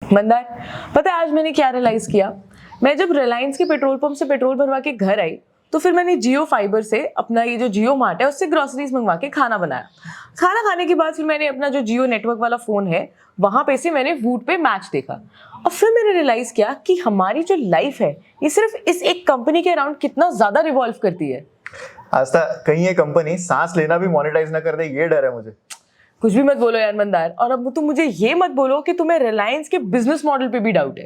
मंदार, पता है आज मैंने क्या रियलाइज किया? मैं जब रिलायंस के पेट्रोल पंप से पेट्रोल भरवा के घर आई तो फिर मैंने जियो फाइबर से अपना ये जो जियो मार्ट है उससे ग्रोसरीज मंगवा के खाना बनाया। खाना खाने के बाद फिर मैंने अपना जो जियो नेटवर्क वाला फोन है वहां पे से मैंने वूट पे मैच देखा और फिर मैंने रियलाइज किया कि हमारी जो लाइफ है ये सिर्फ इस एक कंपनी के अराउंड कितना ज्यादा रिवॉल्व करती है। आस्था, कहीं ये कंपनी सांस लेना भी मोनेटाइज ना कर दे, ये डर है मुझे। कुछ भी मत बोलो यार मंदार, और अब तुम मुझे ये मत बोलो कि तुम्हें रिलायंस के बिजनेस मॉडल पे भी डाउट है।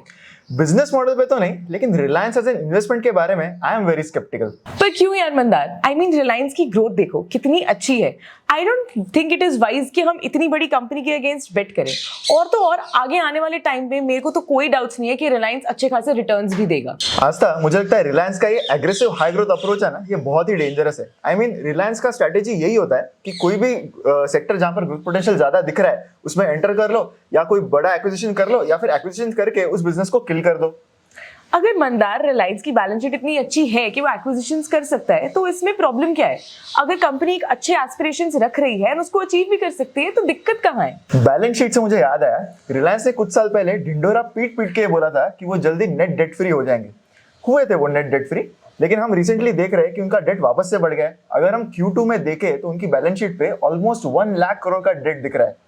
बिजनेस मॉडल पे तो नहीं, लेकिन रिलायंस एज एन इन्वेस्टमेंट के बारे में आई एम वेरी स्केप्टिकल। पर क्यों यार मंदार? आई मीन रिलायंस की ग्रोथ देखो कितनी अच्छी है। I don't think it is wise कि हम इतनी बड़ी कंपनी के अगेंस्ट बेट करें। और तो और आगे आने वाले टाइम में मेरे को तो कोई डाउट्स नहीं है कि रिलायंस अच्छे खासे रिटर्न्स भी देगा। आस्था, मुझे लगता है रिलायंस का ये एग्रेसिव हाई ग्रोथ अप्रोच है ना, ये बहुत ही डेंजरस है। आई मीन रिलायंस का स्ट्रेटेजी यही होता है कि कोई भी सेक्टर जहां पर ग्रोथ पोटेंशियल ज्यादा दिख रहा है उसमें एंटर कर लो, या कोई बड़ा एक्विजिशन कर लो, या फिर एक्विजिशन करके उस बिजनेस को किल कर दो। अगर मंदार रिलायंस की बैलेंस शीट इतनी अच्छी है कि वो एक्विजिशंस कर सकता है तो इसमें प्रॉब्लम क्या है? अगर कंपनी एक अच्छे एस्पिरेशंस रख रही है और उसको अचीव भी कर सकती है तो दिक्कत कहाँ है? बैलेंस शीट से मुझे याद आया, रिलायंस ने कुछ साल पहले ढिंडोरा पीट पीट के बोला था कि वो जल्दी नेट डेट फ्री हो जाएंगे। हुए थे वो नेट डेट फ्री, लेकिन हम रिसेंटली देख रहे हैं कि उनका डेट वापस से बढ़ गया है। अगर हम Q2 में देखें तो उनकी बैलेंस शीट पे ऑलमोस्ट 1 लाख करोड़ का डेट दिख रहा है।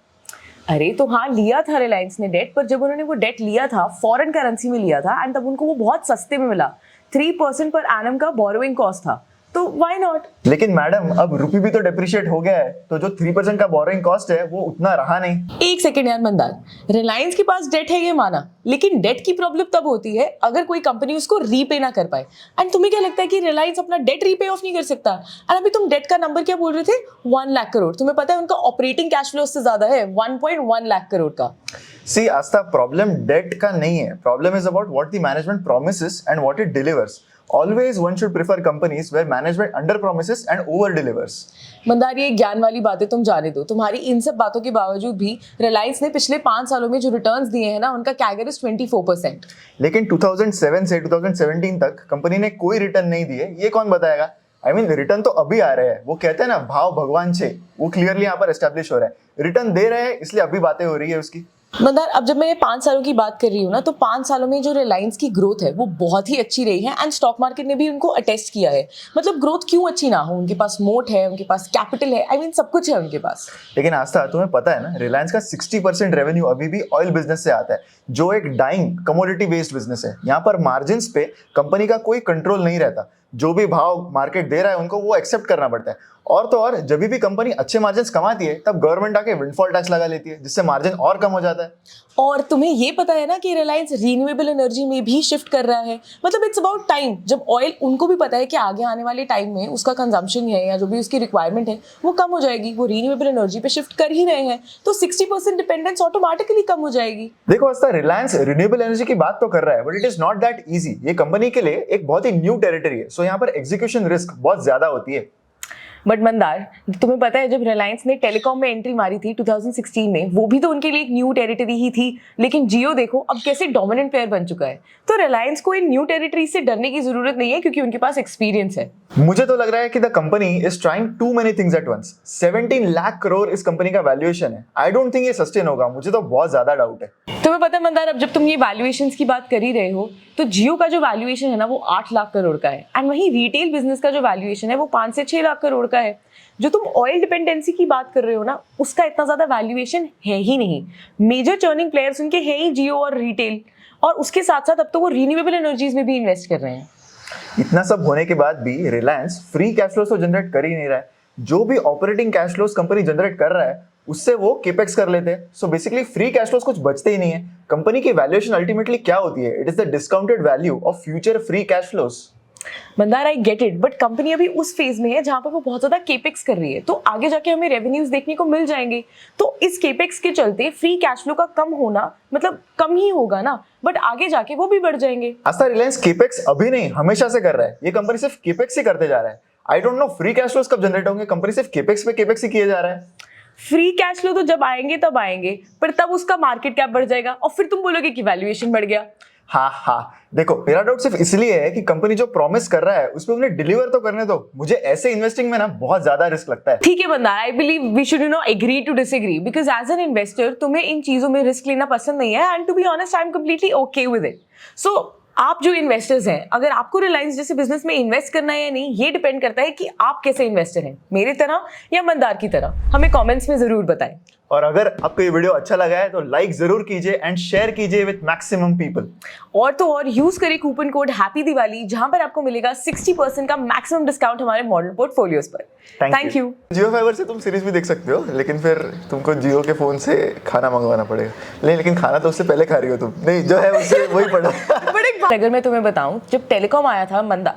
अरे तो हाँ, लिया था रिलायंस ने डेट, पर जब उन्होंने वो डेट लिया था फॉरेन करेंसी में लिया था एंड तब उनको वो बहुत सस्ते में मिला। 3% पर एनम का बोरोइंग कॉस्ट था, तो व्हाई नॉट? लेकिन मैडम, अब रुपी भी तो डेप्रिशिएट हो गया है, तो जो 3% का बोरोइंग कॉस्ट है वो उतना रहा नहीं। एक सेकेंड यार मंदार, रिलायंस के पास डेट है ये माना, लेकिन डेट की प्रॉब्लम तब होती है अगर कोई कंपनी उसको रीपे ना कर पाए। एंड तुम्हें क्या लगता है कि रिलायंस अपना डेट रीपे ऑफ नहीं कर सकता? एंड अभी तुम डेट का नंबर क्या बोल रहे थे? 1 लाख करोड़। तुम्हें पता है उनका ऑपरेटिंग कैश फ्लो उससे ज्यादा है, 1.1 लाख करोड़ का। सी आस्था, प्रॉब्लम डेट का नहीं है, problem is about what the management promises and what it delivers. Always one should prefer companies where management under promises and over delivers. Mandar, ये ज्ञान वाली बातें तुम जाने दो। तुम्हारी इन सब बातों के बावजूद भी रिलायंस ने पिछले 5 सालों में जो रिटर्न्स दिए हैं ना, उनका कैगर इज 24%। लेकिन 2007 से 2017 तक कंपनी ने कोई रिटर्न नहीं दिए, ये कौन बताएगा? आई मीन रिटर्न तो अभी आ रहे हैं। वो कहते हैं ना, भाव भगवान छे, वो क्लियरली यहाँ पर एस्टेब्लिश हो रहा है। रिटर्न दे रहे हैं इसलिए अभी बातें हो रही है उसकी। मंदार, अब जब मैं ये 5 सालों की बात कर रही हूँ ना, तो 5 सालों में जो रिलायंस की ग्रोथ है वो बहुत ही अच्छी रही है एंड स्टॉक मार्केट ने भी उनको अटेस्ट किया है। मतलब ग्रोथ क्यों अच्छी ना हो? उनके पास मोट है, उनके पास कैपिटल है, आई मीन सब कुछ है उनके पास। लेकिन आस्था, तुम्हें पता है ना, रिलायंस का 60% रेवेन्यू अभी भी ऑयल बिजनेस से आता है, जो एक डाइंग कमोडिटी बेस्ड बिजनेस है। यहाँ पर मार्जिन पे कंपनी का कोई कंट्रोल नहीं रहता। जो भी भाव मार्केट दे रहा है उनको वो एक्सेप्ट करना पड़ता है। और तो और जब भी कंपनी अच्छे मार्जिन कमाती है तब गवर्नमेंट आके विंडफॉल टैक्स लगा लेती है, जिससे मार्जिन और कम हो जाता है। और तुम्हें ये पता है ना कि रिलायंस रीन्यूएबल एनर्जी में भी शिफ्ट कर रहा है। मतलब इट्स अबाउट टाइम, जब ऑयल, उनको भी पता है कि आगे आने वाले टाइम में उसका कंजम्पशन है या जो भी उसकी रिक्वायरमेंट है वो कम हो जाएगी। वो रीन्यूएबल एनर्जी पे शिफ्ट कर ही रहे हैं, तो 60% डिपेंडेंस ऑटोमेटिकली कम हो जाएगी। देखो आस्था, रिलायंस रिन्यूएबल एनर्जी की बात तो कर रहा है, but it is not that easy. ये कंपनी के लिए एक बहुत ही न्यू टेरिटरी है, सो यहाँ पर एग्जीक्यूशन रिस्क बहुत ज्यादा होती है। बट मंदार, तुम्हें पता है जब रिलायंस ने टेलीकॉम में एंट्री मारी थी 2016 में, वो भी तो उनके लिए एक न्यू टेरिटरी ही थी। लेकिन जियो देखो अब कैसे डोमिनेंट प्लेयर बन चुका है। तो रिलायंस को इन न्यू टेरिटरी से डरने की जरूरत नहीं है, क्योंकि उनके पास एक्सपीरियंस है। मुझे तो लग रहा है कि the company is trying to many things at once. 17 lakh crore इस कंपनी का वैल्यूएशन है। आई डोंट थिंक ये सस्टेन होगा, मुझे तो बहुत ज्यादा डाउट है। तुम्हें पता है मंदार, अब जब तुम ये वैल्यूएशंस की बात कर ही रहे हो, तो जियो का जो वैल्यूएशन है ना वो 8 लाख करोड़ का है एंड वहीं रिटेल बिजनेस का जो वैल्यूएशन है वो 5 से 6 लाख करोड़ का है। जो तुम ऑयल डिपेंडेंसी की बात कर रहे हो ना, उसका इतना ज्यादा वैल्यूएशन है ही नहीं। मेजर चर्निंग प्लेयर्स उनके हैं ही जियो और रिटेल, और उसके साथ साथ अब तो वो रिन्यूएबल एनर्जीज में भी इन्वेस्ट कर रहे हैं। इतना सब होने के बाद भी रिलायंस फ्री कैश फ्लो तो जनरेट कर ही नहीं रहा है। जो भी operating cash flows company generate कर रहा है उससे वो केपेक्स कर लेते हैं। So basically free cash flows कुछ बचते ही नहीं है। कंपनी की वैल्यूएशन अल्टीमेटली क्या होती है? It is the discounted value of future free cash flows. Mandar, I get it, but company अभी उस फेज में है जहां पर वो बहुत ज्यादा केपेक्स कर रही है, तो आगे जाके हमें रेवेन्यूज देखने को मिल जाएंगे। तो इस केपेक्स के चलते फ्री कैश फ्लो का कम होना मतलब कम ही होगा ना, बट आगे जाके वो भी बढ़ जाएंगे। आस्था, रिलायंस केपेक्स अभी नहीं हमेशा से कर रहा है। ये कंपनी सिर्फ केपेक्स ही करते जा रहा है। I don't know free cash flows कब जनरेट होंगे। कंपनी सिर्फ केपेक्स पे केपेक्स ही किए जा रहा है। फ्री कैश फ्लो तो जब आएंगे तब आएंगे, पर तब उसका मार्केट कैप बढ़ जाएगा और फिर तुम बोलोगे कि वैल्यूएशन बढ़ गया। हाँ हाँ, देखो मेरा डाउट सिर्फ इसलिए है कि कंपनी जो प्रॉमिस कर रहा है उस पे उन्हें डिलीवर तो करने दो। मुझे ऐसे इन्वेस्टिंग में ना बहुत ज्यादा रिस्क लगता है। ठीक है बंदा, I believe we should agree to disagree, because as an investor तुम्हें इन चीजों में रिस्क लेना पसंद नहीं है, and to be honest I am completely okay with it. So आप जो इन्वेस्टर्स हैं, अगर आपको रिलायंस जैसे बिजनेस में इन्वेस्ट करना है या नहीं, ये डिपेंड करता है कि आप कैसे इन्वेस्टर हैं, मेरी तरह या मंदार की तरह। हमें कमेंट्स में जरूर बताएं। और अगर आपको ये वीडियो अच्छा लगा है तो लाइक जरूर कीजिए एंड शेयर कीजिए विद मैक्सिमम पीपल। और तो और यूज करें कूपन कोड हैप्पी दिवाली, जहां पर आपको मिलेगा 60% का मैक्सिमम डिस्काउंट हमारे मॉडल पोर्टफोलियोज पर। Thank you. जियो फाइबर से तुम सीरीज भी देख सकते हो, लेकिन फिर तुमको जियो के फोन से खाना मंगवाना पड़ेगा। नहीं, लेकिन खाना तो उससे पहले खा रही हो तुम। नहीं, जो है उससे वही पड़ा। अगर मैं तुम्हें बताऊं, जब टेलीकॉम आया था मंदा,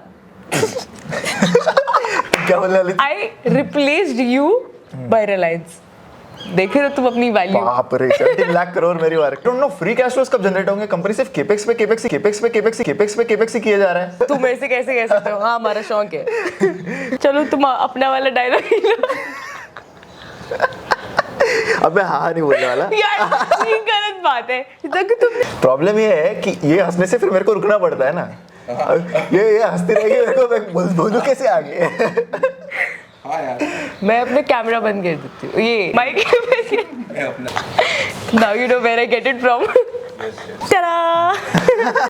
क्या बोलना ललित? आई रिप्लेस्ड यू बाय रिलायंस। देखे तो तुम अपनी वैल्यू। बाप रे, 17 लाख करोड़ मेरी बार। Don't know free cash flows कब जनरेट होंगे? कंपनी सिर्फ केपेक्स पे केपेक्स ही किए जा रहा है। तुम ऐसे कैसे कह सकते हो? हाँ, हमारा शौक है। चलो तुम अपना वाला डायलॉग ही लो। अब मैं हाँ नहीं बोलने वाला यार, ये गलत बात है। प्रॉब्लम ये है कि ये हंसने से फिर मेरे को रुकना पड़ता है ना। ये हंसती रहेगी, मेरे को मैं बोलूं कैसे आगे? हाँ यार, मैं अपने कैमरा बंद कर देती हूँ, ये mic. Now you know where I get it from. Ta-da!